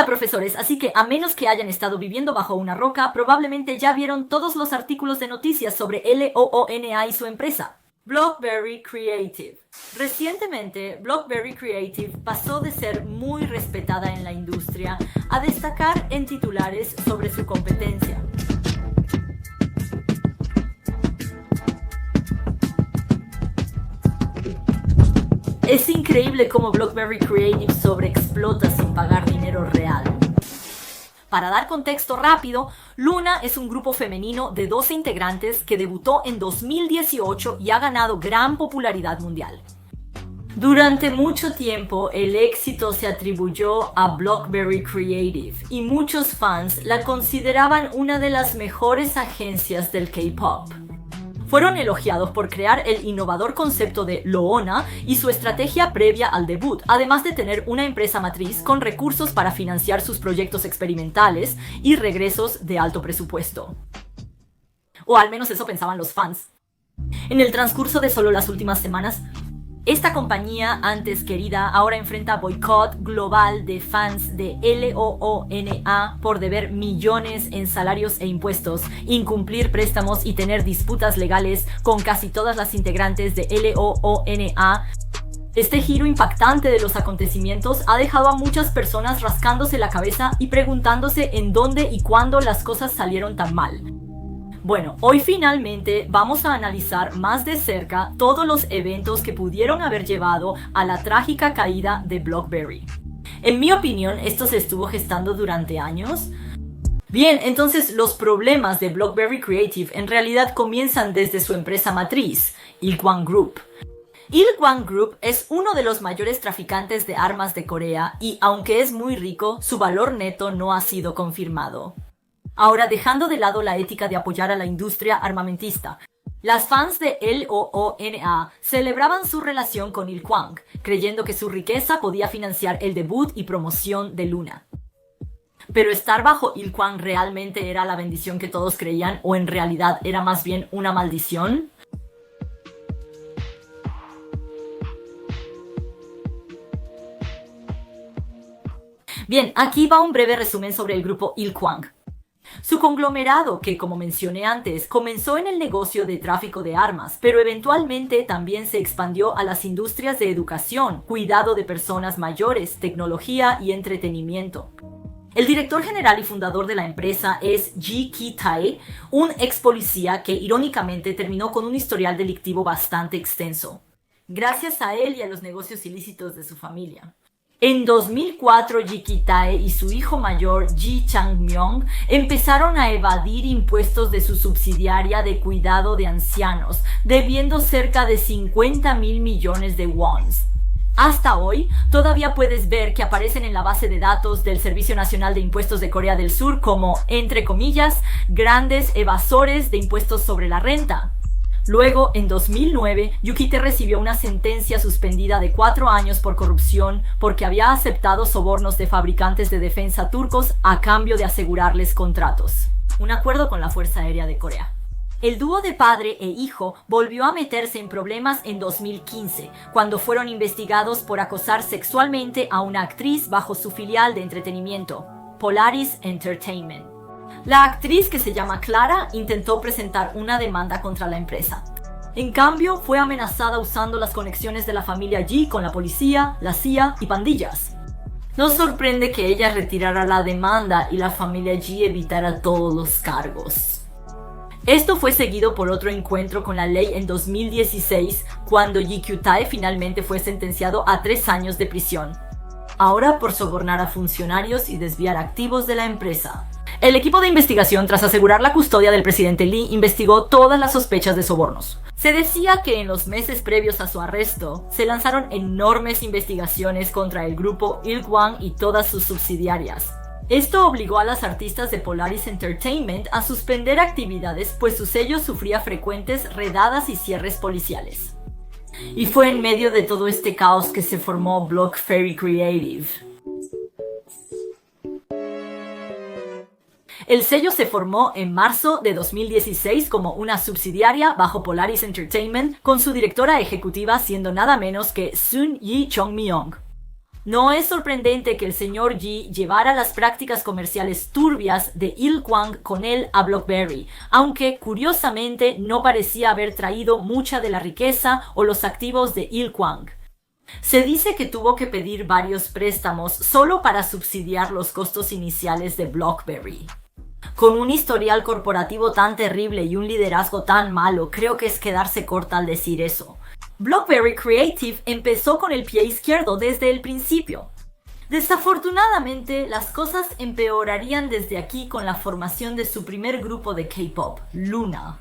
Hola profesores, así que a menos que hayan estado viviendo bajo una roca, probablemente ya vieron todos los artículos de noticias sobre LOONA y su empresa, BlockBerry Creative. Recientemente, BlockBerry Creative pasó de ser muy respetada en la industria a destacar en titulares sobre su competencia. Es increíble cómo BlockBerry Creative sobreexplota sin pagar dinero real. Para dar contexto rápido, Luna es un grupo femenino de 12 integrantes que debutó en 2018 y ha ganado gran popularidad mundial. Durante mucho tiempo, el éxito se atribuyó a BlockBerry Creative y muchos fans la consideraban una de las mejores agencias del K-pop. Fueron elogiados por crear el innovador concepto de Loona y su estrategia previa al debut, además de tener una empresa matriz con recursos para financiar sus proyectos experimentales y regresos de alto presupuesto. O al menos eso pensaban los fans. En el transcurso de solo las últimas semanas, esta compañía, antes querida, ahora enfrenta boicot global de fans de LOONA por deber millones en salarios e impuestos, incumplir préstamos y tener disputas legales con casi todas las integrantes de LOONA. Este giro impactante de los acontecimientos ha dejado a muchas personas rascándose la cabeza y preguntándose en dónde y cuándo las cosas salieron tan mal. Bueno, hoy finalmente vamos a analizar más de cerca todos los eventos que pudieron haber llevado a la trágica caída de BlockBerry. En mi opinión, esto se estuvo gestando durante años. Bien, entonces los problemas de BlockBerry Creative en realidad comienzan desde su empresa matriz, Ilkwang Group. Ilkwang Group es uno de los mayores traficantes de armas de Corea y, aunque es muy rico, su valor neto no ha sido confirmado. Ahora, dejando de lado la ética de apoyar a la industria armamentista, las fans de LOONA celebraban su relación con Ilkwang, creyendo que su riqueza podía financiar el debut y promoción de Luna. ¿Pero estar bajo Ilkwang realmente era la bendición que todos creían o en realidad era más bien una maldición? Bien, aquí va un breve resumen sobre el grupo Ilkwang. Su conglomerado, que como mencioné antes, comenzó en el negocio de tráfico de armas, pero eventualmente también se expandió a las industrias de educación, cuidado de personas mayores, tecnología y entretenimiento. El director general y fundador de la empresa es Ji Ki-tae, un ex policía que irónicamente terminó con un historial delictivo bastante extenso, gracias a él y a los negocios ilícitos de su familia. En 2004, Ji Ki-tae y su hijo mayor, Ji Chang-myung, empezaron a evadir impuestos de su subsidiaria de cuidado de ancianos, debiendo cerca de 50.000 millones de wons. Hasta hoy, todavía puedes ver que aparecen en la base de datos del Servicio Nacional de Impuestos de Corea del Sur como, entre comillas, grandes evasores de impuestos sobre la renta. Luego, en 2009, Yukite recibió una sentencia suspendida de 4 años por corrupción porque había aceptado sobornos de fabricantes de defensa turcos a cambio de asegurarles contratos. Un acuerdo con la Fuerza Aérea de Corea. El dúo de padre e hijo volvió a meterse en problemas en 2015, cuando fueron investigados por acosar sexualmente a una actriz bajo su filial de entretenimiento, Polaris Entertainment. La actriz, que se llama Clara, intentó presentar una demanda contra la empresa. En cambio, fue amenazada usando las conexiones de la familia Ji con la policía, la CIA y pandillas. No sorprende que ella retirara la demanda y la familia Ji evitara todos los cargos. Esto fue seguido por otro encuentro con la ley en 2016, cuando Ji Kyu-tae finalmente fue sentenciado a 3 años de prisión. Ahora por sobornar a funcionarios y desviar activos de la empresa. El equipo de investigación, tras asegurar la custodia del presidente Lee, investigó todas las sospechas de sobornos. Se decía que en los meses previos a su arresto, se lanzaron enormes investigaciones contra el grupo Ilkwang y todas sus subsidiarias. Esto obligó a las artistas de Polaris Entertainment a suspender actividades, pues su sello sufría frecuentes redadas y cierres policiales. Y fue en medio de todo este caos que se formó BlockBerry Creative. El sello se formó en marzo de 2016 como una subsidiaria bajo Polaris Entertainment, con su directora ejecutiva siendo nada menos que Sun Yi Chong-myung. No es sorprendente que el señor Yi llevara las prácticas comerciales turbias de Il Kwang con él a BlackBerry, aunque curiosamente no parecía haber traído mucha de la riqueza o los activos de Il Kwang. Se dice que tuvo que pedir varios préstamos solo para subsidiar los costos iniciales de BlackBerry. Con un historial corporativo tan terrible y un liderazgo tan malo, creo que es quedarse corta al decir eso. BlackBerry Creative empezó con el pie izquierdo desde el principio. Desafortunadamente, las cosas empeorarían desde aquí con la formación de su primer grupo de K-pop, LOONA.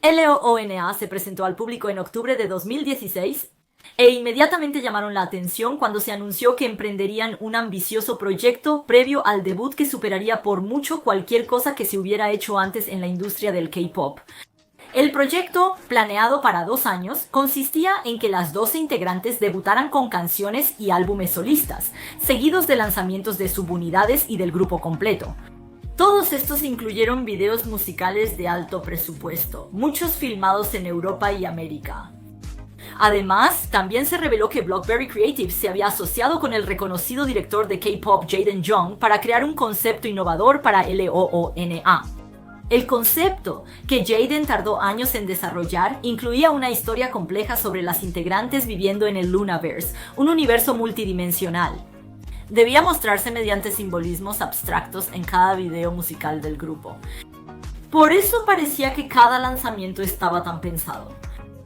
LOONA se presentó al público en octubre de 2016 e inmediatamente llamaron la atención cuando se anunció que emprenderían un ambicioso proyecto previo al debut que superaría por mucho cualquier cosa que se hubiera hecho antes en la industria del K-pop. El proyecto, planeado para 2 años, consistía en que las 12 integrantes debutaran con canciones y álbumes solistas, seguidos de lanzamientos de subunidades y del grupo completo. Todos estos incluyeron videos musicales de alto presupuesto, muchos filmados en Europa y América. Además, también se reveló que BlackBerry Creative se había asociado con el reconocido director de K-pop Jaden Young para crear un concepto innovador para LOONA. El concepto, que Jaden tardó años en desarrollar, incluía una historia compleja sobre las integrantes viviendo en el Loonaverse, un universo multidimensional. Debía mostrarse mediante simbolismos abstractos en cada video musical del grupo. Por eso parecía que cada lanzamiento estaba tan pensado,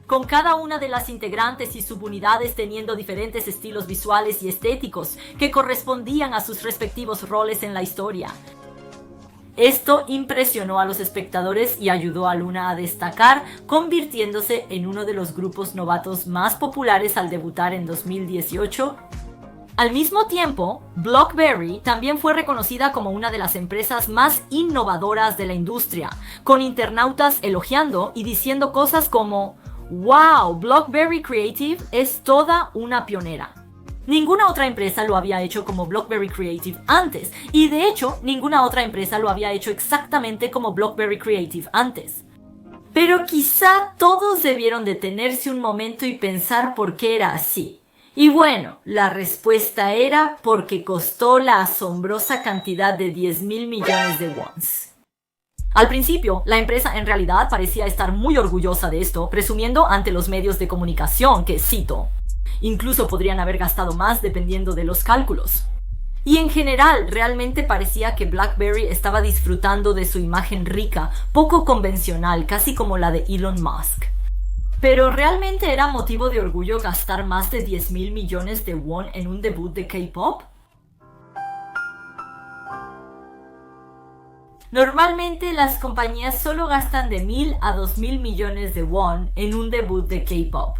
con cada una de las integrantes y subunidades teniendo diferentes estilos visuales y estéticos que correspondían a sus respectivos roles en la historia. Esto impresionó a los espectadores y ayudó a LOONA a destacar, convirtiéndose en uno de los grupos novatos más populares al debutar en 2018. Al mismo tiempo, BlackBerry también fue reconocida como una de las empresas más innovadoras de la industria, con internautas elogiando y diciendo cosas como "Wow, BlackBerry Creative es toda una pionera". Ninguna otra empresa lo había hecho como BlackBerry Creative antes, y de hecho, ninguna otra empresa lo había hecho exactamente como BlackBerry Creative antes. Pero quizá todos debieron detenerse un momento y pensar por qué era así. Y bueno, la respuesta era porque costó la asombrosa cantidad de 10.000 millones de wons. Al principio, la empresa en realidad parecía estar muy orgullosa de esto, presumiendo ante los medios de comunicación que, cito, incluso podrían haber gastado más dependiendo de los cálculos. Y en general, realmente parecía que BlackBerry estaba disfrutando de su imagen rica, poco convencional, casi como la de Elon Musk. Pero ¿realmente era motivo de orgullo gastar más de 10.000 millones de won en un debut de K-pop? Normalmente las compañías solo gastan de 1.000 a 2.000 millones de won en un debut de K-pop.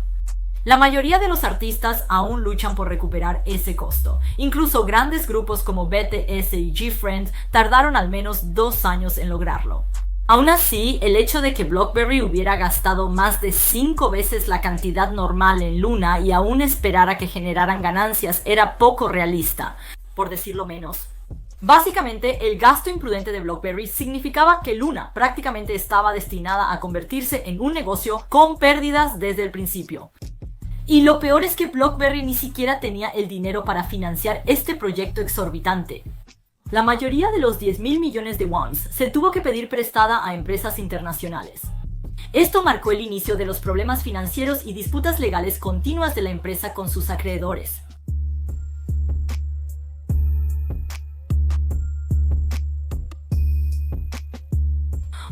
La mayoría de los artistas aún luchan por recuperar ese costo. Incluso grandes grupos como BTS y GFriend tardaron al menos 2 años en lograrlo. Aún así, el hecho de que BlackBerry hubiera gastado más de 5 veces la cantidad normal en LOONA y aún esperara que generaran ganancias era poco realista, por decirlo menos. Básicamente, el gasto imprudente de BlackBerry significaba que LOONA prácticamente estaba destinada a convertirse en un negocio con pérdidas desde el principio. Y lo peor es que BlackBerry ni siquiera tenía el dinero para financiar este proyecto exorbitante. La mayoría de los 10.000 millones de wons se tuvo que pedir prestada a empresas internacionales. Esto marcó el inicio de los problemas financieros y disputas legales continuas de la empresa con sus acreedores.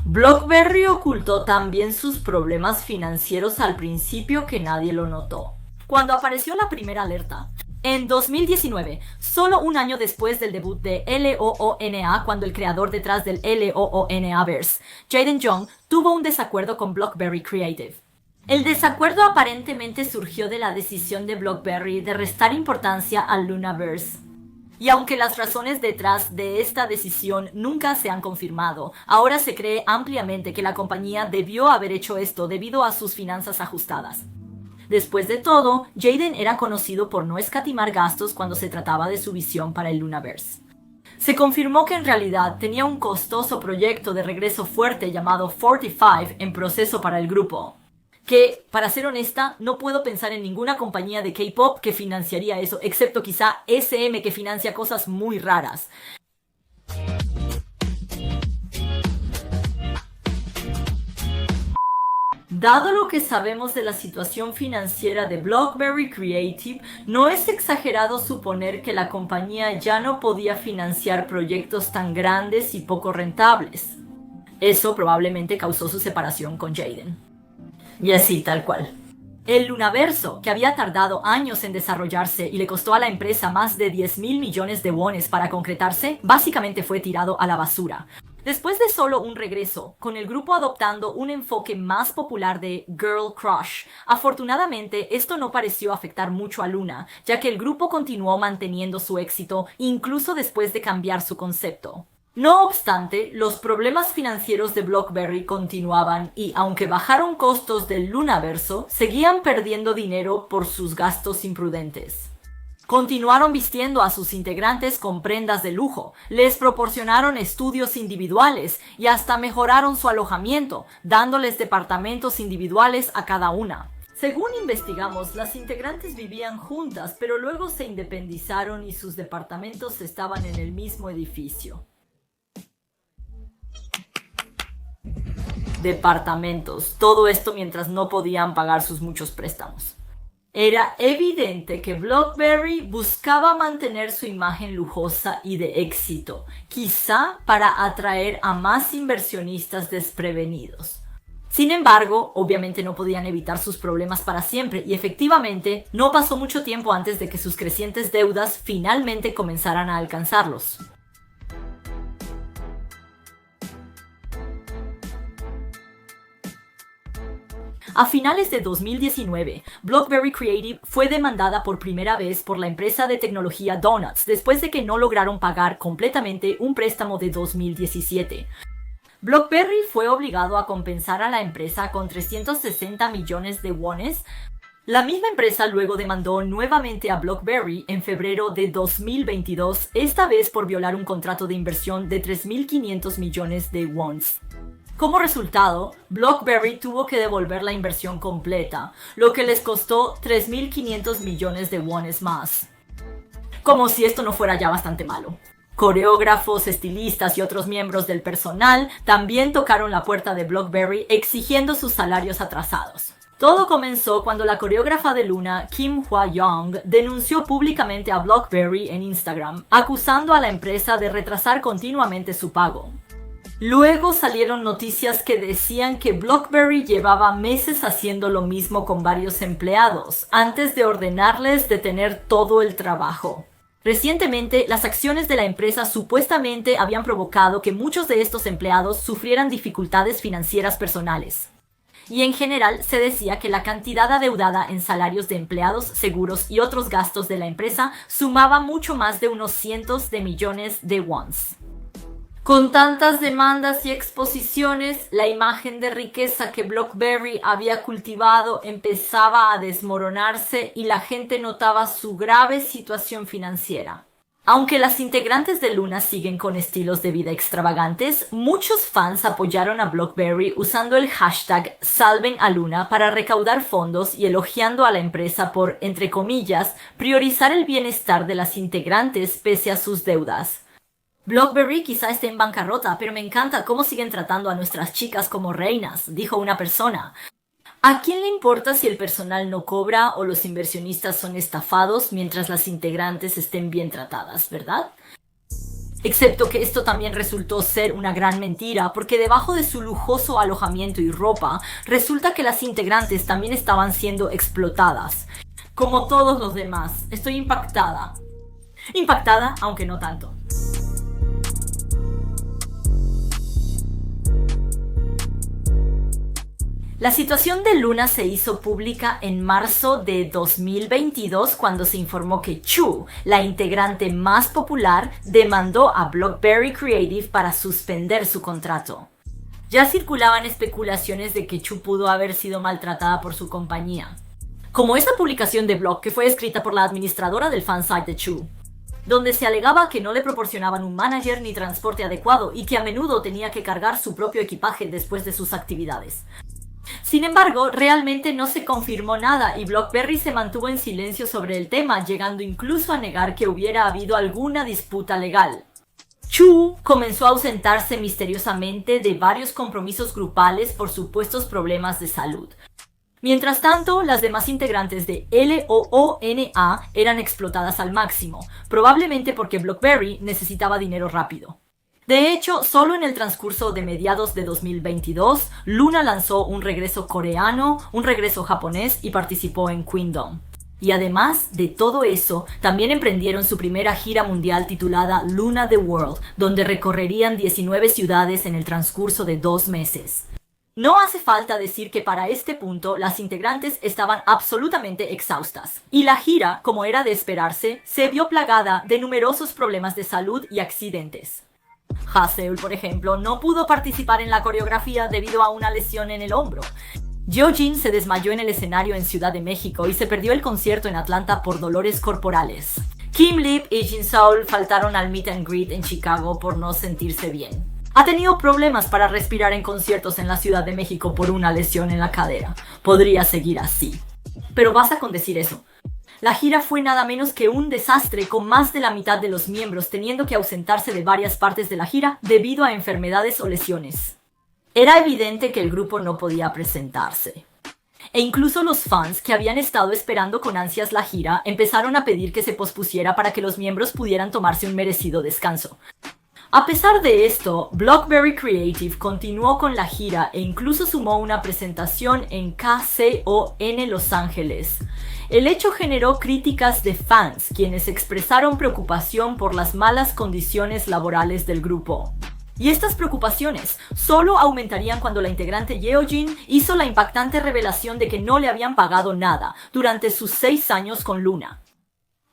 BlackBerry ocultó también sus problemas financieros al principio que nadie lo notó. Cuando apareció la primera alerta, en 2019, solo un año después del debut de LOONA, cuando el creador detrás del LOONAverse, Jaden Young, tuvo un desacuerdo con BlackBerry Creative. El desacuerdo aparentemente surgió de la decisión de BlackBerry de restar importancia al Loonaverse. Y aunque las razones detrás de esta decisión nunca se han confirmado, ahora se cree ampliamente que la compañía debió haber hecho esto debido a sus finanzas ajustadas. Después de todo, Jaden era conocido por no escatimar gastos cuando se trataba de su visión para el Loonaverse. Se confirmó que en realidad tenía un costoso proyecto de regreso fuerte llamado 45 en proceso para el grupo. Que, para ser honesta, no puedo pensar en ninguna compañía de K-pop que financiaría eso, excepto quizá SM, que financia cosas muy raras. Dado lo que sabemos de la situación financiera de Blockberry Creative, no es exagerado suponer que la compañía ya no podía financiar proyectos tan grandes y poco rentables. Eso probablemente causó su separación con Jaden. Y así, tal cual. El Lunaverso, que había tardado años en desarrollarse y le costó a la empresa más de 10.000 millones de wones para concretarse, básicamente fue tirado a la basura. Después de solo un regreso, con el grupo adoptando un enfoque más popular de Girl Crush, afortunadamente esto no pareció afectar mucho a Luna, ya que el grupo continuó manteniendo su éxito incluso después de cambiar su concepto. No obstante, los problemas financieros de Blockberry continuaban y, aunque bajaron costos del Lunaverso, seguían perdiendo dinero por sus gastos imprudentes. Continuaron vistiendo a sus integrantes con prendas de lujo, les proporcionaron estudios individuales y hasta mejoraron su alojamiento, dándoles departamentos individuales a cada una. Según investigamos, las integrantes vivían juntas, pero luego se independizaron y sus departamentos estaban en el mismo edificio. Departamentos, todo esto mientras no podían pagar sus muchos préstamos. Era evidente que Blockberry buscaba mantener su imagen lujosa y de éxito, quizá para atraer a más inversionistas desprevenidos. Sin embargo, obviamente no podían evitar sus problemas para siempre y efectivamente no pasó mucho tiempo antes de que sus crecientes deudas finalmente comenzaran a alcanzarlos. A finales de 2019, Blockberry Creative fue demandada por primera vez por la empresa de tecnología Donuts después de que no lograron pagar completamente un préstamo de 2017. Blockberry fue obligado a compensar a la empresa con 360 millones de wones. La misma empresa luego demandó nuevamente a Blockberry en febrero de 2022, esta vez por violar un contrato de inversión de 3.500 millones de wons. Como resultado, Blockberry tuvo que devolver la inversión completa, lo que les costó 3.500 millones de wones más. Como si esto no fuera ya bastante malo. Coreógrafos, estilistas y otros miembros del personal también tocaron la puerta de Blockberry exigiendo sus salarios atrasados. Todo comenzó cuando la coreógrafa de Luna, Kim Hwa-young, denunció públicamente a Blockberry en Instagram, acusando a la empresa de retrasar continuamente su pago. Luego salieron noticias que decían que Blockberry llevaba meses haciendo lo mismo con varios empleados, antes de ordenarles detener todo el trabajo. Recientemente, las acciones de la empresa supuestamente habían provocado que muchos de estos empleados sufrieran dificultades financieras personales. Y en general se decía que la cantidad adeudada en salarios de empleados, seguros y otros gastos de la empresa sumaba mucho más de unos cientos de millones de wons. Con tantas demandas y exposiciones, la imagen de riqueza que Blockberry había cultivado empezaba a desmoronarse y la gente notaba su grave situación financiera. Aunque las integrantes de Luna siguen con estilos de vida extravagantes, muchos fans apoyaron a Blockberry usando el hashtag #SalvenALuna para recaudar fondos y elogiando a la empresa por, entre comillas, priorizar el bienestar de las integrantes pese a sus deudas. Blockberry quizá esté en bancarrota, pero me encanta cómo siguen tratando a nuestras chicas como reinas, dijo una persona. ¿A quién le importa si el personal no cobra o los inversionistas son estafados mientras las integrantes estén bien tratadas, verdad? Excepto que esto también resultó ser una gran mentira, porque debajo de su lujoso alojamiento y ropa, resulta que las integrantes también estaban siendo explotadas. Como todos los demás, estoy impactada. Impactada, aunque no tanto. La situación de Luna se hizo pública en marzo de 2022 cuando se informó que Chu, la integrante más popular, demandó a Blockberry Creative para suspender su contrato. Ya circulaban especulaciones de que Chu pudo haber sido maltratada por su compañía. Como esta publicación de blog que fue escrita por la administradora del fansite de Chu. donde se alegaba que no le proporcionaban un manager ni transporte adecuado y que a menudo tenía que cargar su propio equipaje después de sus actividades. Sin embargo, realmente no se confirmó nada y BlackBerry se mantuvo en silencio sobre el tema, llegando incluso a negar que hubiera habido alguna disputa legal. Chu comenzó a ausentarse misteriosamente de varios compromisos grupales por supuestos problemas de salud. Mientras tanto, las demás integrantes de LOONA eran explotadas al máximo, probablemente porque BlackBerry necesitaba dinero rápido. De hecho, solo en el transcurso de mediados de 2022, Luna lanzó un regreso coreano, un regreso japonés y participó en Queendom. Y además de todo eso, también emprendieron su primera gira mundial titulada Luna The World, donde recorrerían 19 ciudades en el transcurso de 2 meses. No hace falta decir que para este punto las integrantes estaban absolutamente exhaustas, y la gira, como era de esperarse, se vio plagada de numerosos problemas de salud y accidentes. Haseul, por ejemplo, no pudo participar en la coreografía debido a una lesión en el hombro. Yeojin se desmayó en el escenario en Ciudad de México y se perdió el concierto en Atlanta por dolores corporales. Kim Lip y Jin Seol faltaron al meet and greet en Chicago por no sentirse bien. Ha tenido problemas para respirar en conciertos en la Ciudad de México por una lesión en la cadera. Podría seguir así. Pero basta con decir eso. La gira fue nada menos que un desastre, con más de la mitad de los miembros teniendo que ausentarse de varias partes de la gira debido a enfermedades o lesiones. Era evidente que el grupo no podía presentarse. E incluso los fans, que habían estado esperando con ansias la gira, empezaron a pedir que se pospusiera para que los miembros pudieran tomarse un merecido descanso. A pesar de esto, BlackBerry Creative continuó con la gira e incluso sumó una presentación en KCON Los Ángeles. El hecho generó críticas de fans, quienes expresaron preocupación por las malas condiciones laborales del grupo. Y estas preocupaciones solo aumentarían cuando la integrante Yeojin hizo la impactante revelación de que no le habían pagado nada durante sus 6 años con Luna.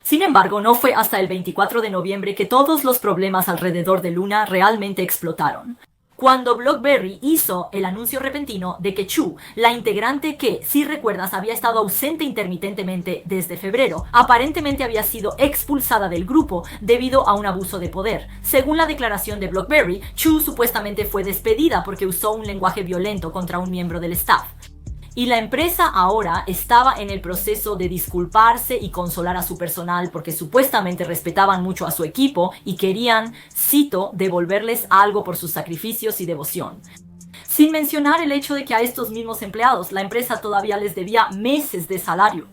Sin embargo, no fue hasta el 24 de noviembre que todos los problemas alrededor de Luna realmente explotaron. Cuando BlackBerry hizo el anuncio repentino de que Chu, la integrante que, si recuerdas, había estado ausente intermitentemente desde febrero, aparentemente había sido expulsada del grupo debido a un abuso de poder. Según la declaración de BlackBerry, Chu supuestamente fue despedida porque usó un lenguaje violento contra un miembro del staff. Y la empresa ahora estaba en el proceso de disculparse y consolar a su personal porque supuestamente respetaban mucho a su equipo y querían, cito, devolverles algo por sus sacrificios y devoción. Sin mencionar el hecho de que a estos mismos empleados la empresa todavía les debía meses de salario.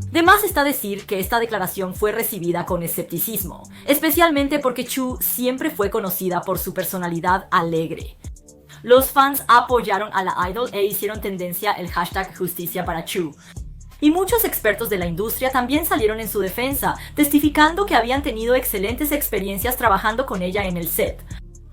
De más está decir que esta declaración fue recibida con escepticismo, especialmente porque Chu siempre fue conocida por su personalidad alegre. Los fans apoyaron a la idol e hicieron tendencia el hashtag justicia para Chu. Y muchos expertos de la industria también salieron en su defensa, testificando que habían tenido excelentes experiencias trabajando con ella en el set.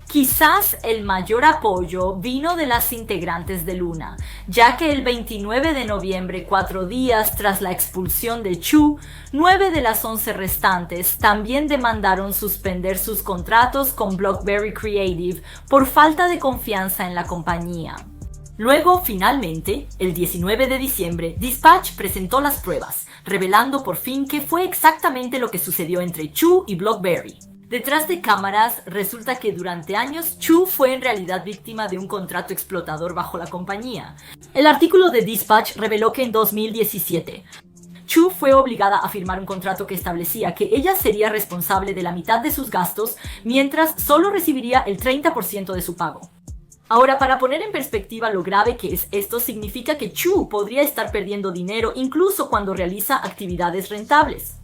Quizás el mayor apoyo vino de las integrantes de Luna, ya que el 29 de noviembre, 4 días tras la expulsión de Chu, 9 de las 11 restantes también demandaron suspender sus contratos con BlackBerry Creative por falta de confianza en la compañía. Luego, finalmente, el 19 de diciembre, Dispatch presentó las pruebas, revelando por fin qué fue exactamente lo que sucedió entre Chu y BlackBerry. Detrás de cámaras, resulta que durante años Chu fue en realidad víctima de un contrato explotador bajo la compañía. El artículo de Dispatch reveló que en 2017, Chu fue obligada a firmar un contrato que establecía que ella sería responsable de la mitad de sus gastos, mientras solo recibiría el 30% de su pago. Ahora, para poner en perspectiva lo grave que es esto, significa que Chu podría estar perdiendo dinero incluso cuando realiza actividades rentables.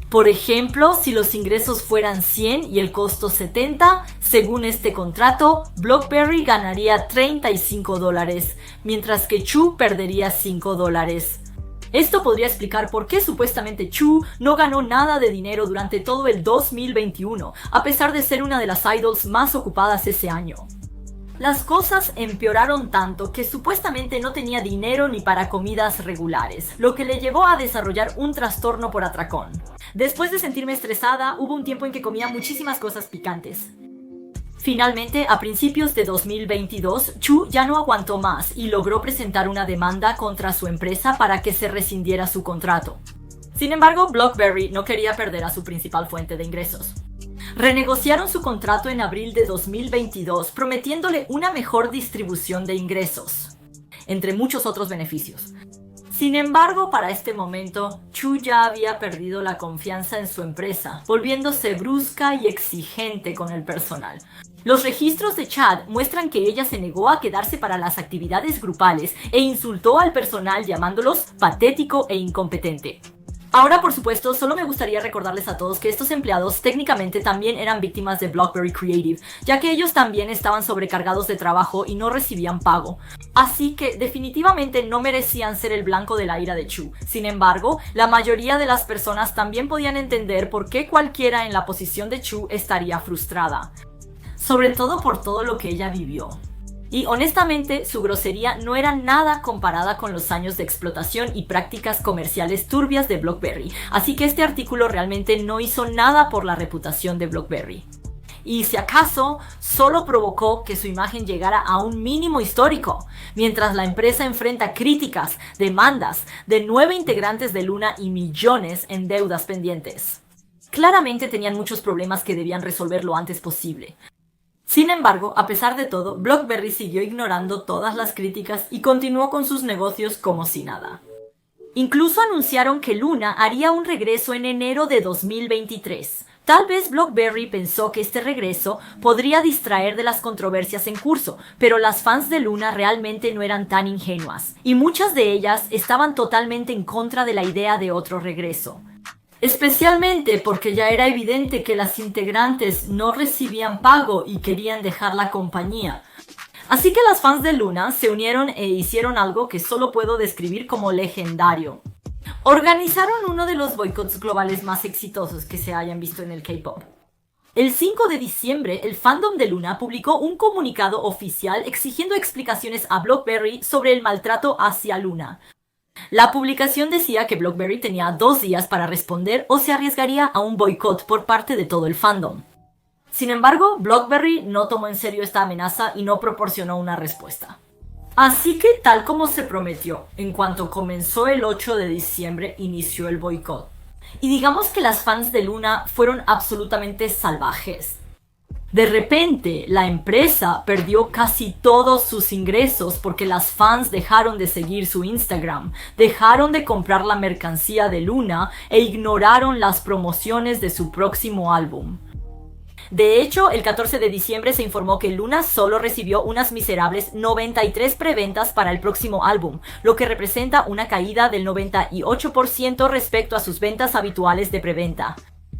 Por ejemplo, si los ingresos fueran 100 y el costo 70, según este contrato, BlackBerry ganaría $35, mientras que Chu perdería $5. Esto podría explicar por qué supuestamente Chu no ganó nada de dinero durante todo el 2021, a pesar de ser una de las idols más ocupadas ese año. Las cosas empeoraron tanto que supuestamente no tenía dinero ni para comidas regulares, lo que le llevó a desarrollar un trastorno por atracón. Después de sentirme estresada, hubo un tiempo en que comía muchísimas cosas picantes. Finalmente, a principios de 2022, Chu ya no aguantó más y logró presentar una demanda contra su empresa para que se rescindiera su contrato. Sin embargo, BlackBerry no quería perder a su principal fuente de ingresos. Renegociaron su contrato en abril de 2022, prometiéndole una mejor distribución de ingresos, entre muchos otros beneficios. Sin embargo, para este momento, Chu ya había perdido la confianza en su empresa, volviéndose brusca y exigente con el personal. Los registros de chat muestran que ella se negó a quedarse para las actividades grupales e insultó al personal llamándolos patético e incompetente. Ahora, por supuesto, solo me gustaría recordarles a todos que estos empleados técnicamente también eran víctimas de BlackBerry Creative, ya que ellos también estaban sobrecargados de trabajo y no recibían pago. Así que definitivamente no merecían ser el blanco de la ira de Chu. Sin embargo, la mayoría de las personas también podían entender por qué cualquiera en la posición de Chu estaría frustrada, sobre todo por todo lo que ella vivió. Y honestamente, su grosería no era nada comparada con los años de explotación y prácticas comerciales turbias de BlackBerry, así que este artículo realmente no hizo nada por la reputación de BlackBerry. Y si acaso, solo provocó que su imagen llegara a un mínimo histórico, mientras la empresa enfrenta críticas, demandas de 9 integrantes de Luna y millones en deudas pendientes. Claramente tenían muchos problemas que debían resolver lo antes posible. Sin embargo, a pesar de todo, BlackBerry siguió ignorando todas las críticas y continuó con sus negocios como si nada. Incluso anunciaron que Luna haría un regreso en enero de 2023. Tal vez BlackBerry pensó que este regreso podría distraer de las controversias en curso, pero las fans de Luna realmente no eran tan ingenuas, y muchas de ellas estaban totalmente en contra de la idea de otro regreso. Especialmente porque ya era evidente que las integrantes no recibían pago y querían dejar la compañía. Así que las fans de Luna se unieron e hicieron algo que solo puedo describir como legendario. Organizaron uno de los boicots globales más exitosos que se hayan visto en el K-pop. El 5 de diciembre, el fandom de Luna publicó un comunicado oficial exigiendo explicaciones a BlackBerry sobre el maltrato hacia Luna. La publicación decía que BlackBerry tenía 2 días para responder o se arriesgaría a un boicot por parte de todo el fandom. Sin embargo, BlackBerry no tomó en serio esta amenaza y no proporcionó una respuesta. Así que, tal como se prometió, en cuanto comenzó el 8 de diciembre, inició el boicot. Y digamos que las fans de Luna fueron absolutamente salvajes. De repente, la empresa perdió casi todos sus ingresos porque las fans dejaron de seguir su Instagram, dejaron de comprar la mercancía de Luna e ignoraron las promociones de su próximo álbum. De hecho, el 14 de diciembre se informó que Luna solo recibió unas miserables 93 preventas para el próximo álbum, lo que representa una caída del 98% respecto a sus ventas habituales de preventa.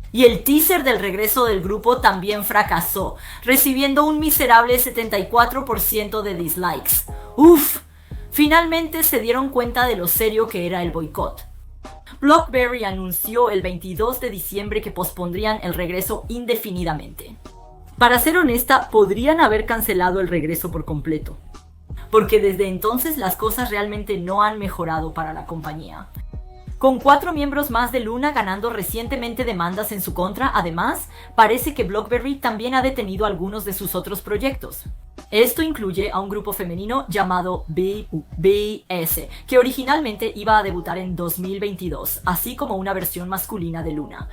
Y el teaser del regreso del grupo también fracasó, recibiendo un miserable 74% de dislikes. ¡Uf! Finalmente se dieron cuenta de lo serio que era el boicot. BlackBerry anunció el 22 de diciembre que pospondrían el regreso indefinidamente. Para ser honesta, podrían haber cancelado el regreso por completo, porque desde entonces las cosas realmente no han mejorado para la compañía. Con 4 miembros más de Luna ganando recientemente demandas en su contra, además, parece que BlackBerry también ha detenido algunos de sus otros proyectos. Esto incluye a un grupo femenino llamado BS, que originalmente iba a debutar en 2022, así como una versión masculina de Luna.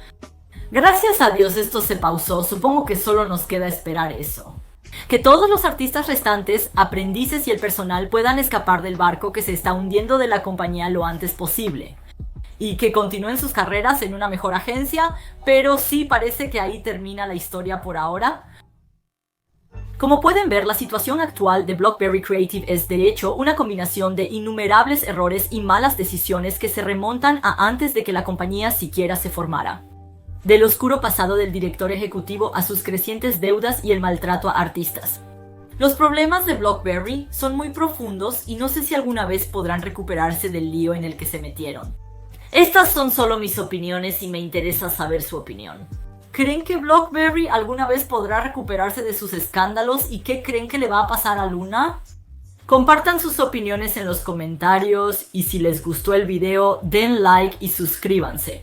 Gracias a Dios esto se pausó, supongo que solo nos queda esperar eso. Que todos los artistas restantes, aprendices y el personal puedan escapar del barco que se está hundiendo de la compañía lo antes posible. Y que continúen sus carreras en una mejor agencia, pero sí parece que ahí termina la historia por ahora. Como pueden ver, la situación actual de BlackBerry Creative es de hecho una combinación de innumerables errores y malas decisiones que se remontan a antes de que la compañía siquiera se formara. Del oscuro pasado del director ejecutivo a sus crecientes deudas y el maltrato a artistas. Los problemas de BlackBerry son muy profundos y no sé si alguna vez podrán recuperarse del lío en el que se metieron. Estas son solo mis opiniones y me interesa saber su opinión. ¿Creen que BlackBerry alguna vez podrá recuperarse de sus escándalos y qué creen que le va a pasar a Luna? Compartan sus opiniones en los comentarios y si les gustó el video den like y suscríbanse.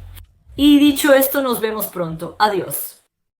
Y dicho esto, nos vemos pronto. Adiós.